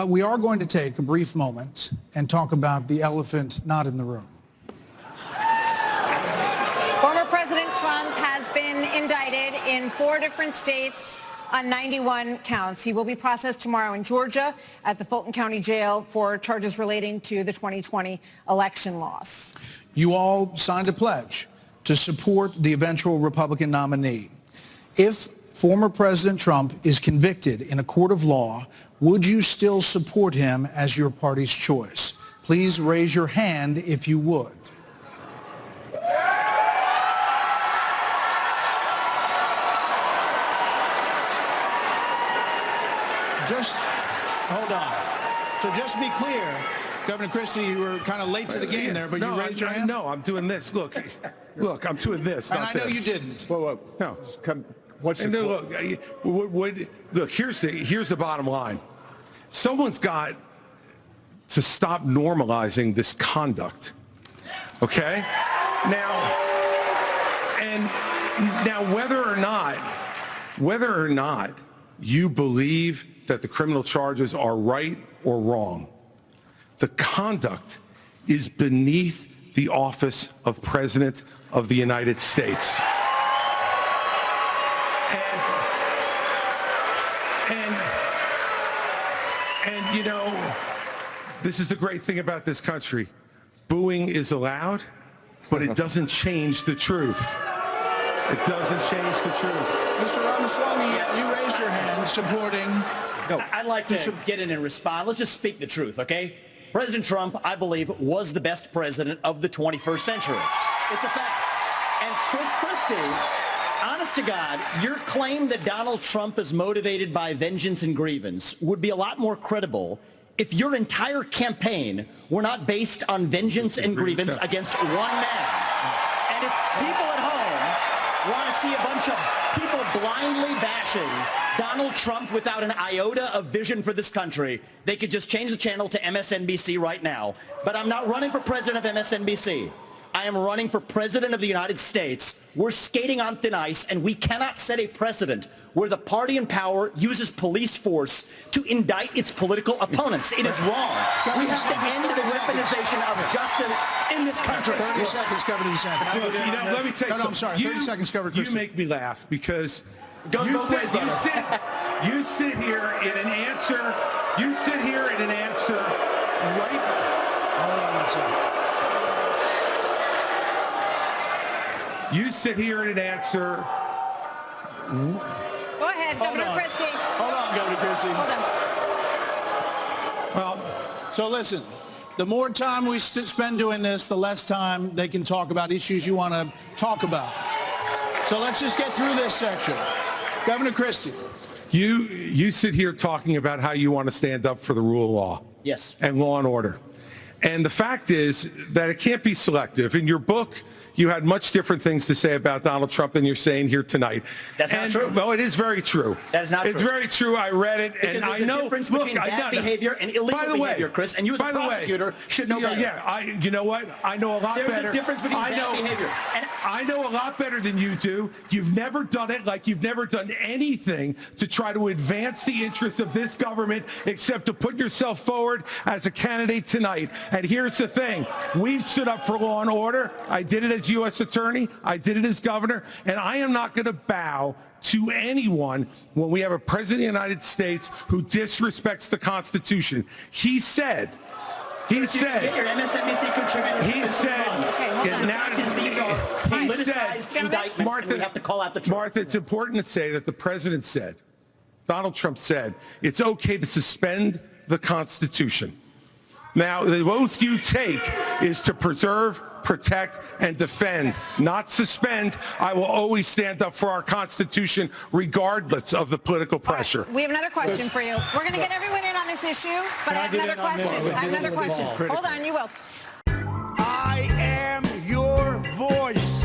But we are going to take a brief moment and talk about the elephant not in the room. Former President Trump has been indicted in 4 different states on 91 counts. He will be processed tomorrow in Georgia at the Fulton County Jail for charges relating to the 2020 election loss. You all signed a pledge to support the eventual Republican nominee. If former President Trump is convicted in a court of law, would you still support him as your party's choice? Please raise your hand if you would. Just hold on. So just to be clear, Governor Christie, you were kind of late to the game there, but you raised your hand? No, I'm doing this. Look, I'm doing this. And I know you didn't. Whoa. No. Look, here's the bottom line. Someone's got to stop normalizing this conduct. Okay? Now whether or not you believe that the criminal charges are right or wrong, the conduct is beneath the office of President of the United States. And you know, this is the great thing about this country. Booing is allowed, but it doesn't change the truth. It doesn't change the truth. Mr. Ramaswamy, you raised your hand supporting... No, I'd like to get in and respond. Let's just speak the truth, okay? President Trump, I believe, was the best president of the 21st century. It's a fact. And Chris Christie, honest to God, your claim that Donald Trump is motivated by vengeance and grievance would be a lot more credible if your entire campaign were not based on vengeance and grievance against one man. And if people at home want to see a bunch of people blindly bashing Donald Trump without an iota of vision for this country, they could just change the channel to MSNBC right now. But I'm not running for president of MSNBC. I am running for president of the United States. We're skating on thin ice, and we cannot set a precedent where the party in power uses police force to indict its political opponents. It is wrong. We have to end the weaponization of justice in this country. 30 seconds, Governor DeSantis. You know, let me tell you something. I'm sorry. 30 seconds, Governor Christie. You make me laugh because you sit here in an answer. You sit here in an answer right. Hold on one second. You sit here in an answer. Go ahead, Governor Christie. Hold on, Governor Christie. Hold on. Well, so listen, the more time we spend doing this, the less time they can talk about issues you want to talk about. So let's just get through this section. Governor Christie. You sit here talking about how you want to stand up for the rule of law. Yes. And law and order. And the fact is that it can't be selective. In your book, you had much different things to say about Donald Trump than you're saying here tonight. That's not true. Well, it is very true. That is not true. It's very true. I read it, because and I know. There's a difference between bad behavior and illegal behavior, Chris. And you as a prosecutor should know better. Yeah, you know what? I know a lot better. There's a difference between bad behavior. And I know a lot better than you do. You've never done it like you've never done anything to try to advance the interests of this government except to put yourself forward as a candidate tonight. And here's the thing. We've stood up for law and order. I did it as U.S. attorney. I did it as governor. And I am not going to bow to anyone when we have a president of the United States who disrespects the Constitution. He said, get your MSNBC contributor. He said, these are politicized indictments, and we have to call out the truth. Martha, it's important to say that the president said, Donald Trump said, it's okay to suspend the Constitution. Now, the oath you take is to preserve, protect, and defend, not suspend. I will always stand up for our Constitution, regardless of the political pressure. Right. We have another question for you. We're going to get everyone in on this issue, but I have another question. Hold on, you will. I am your voice.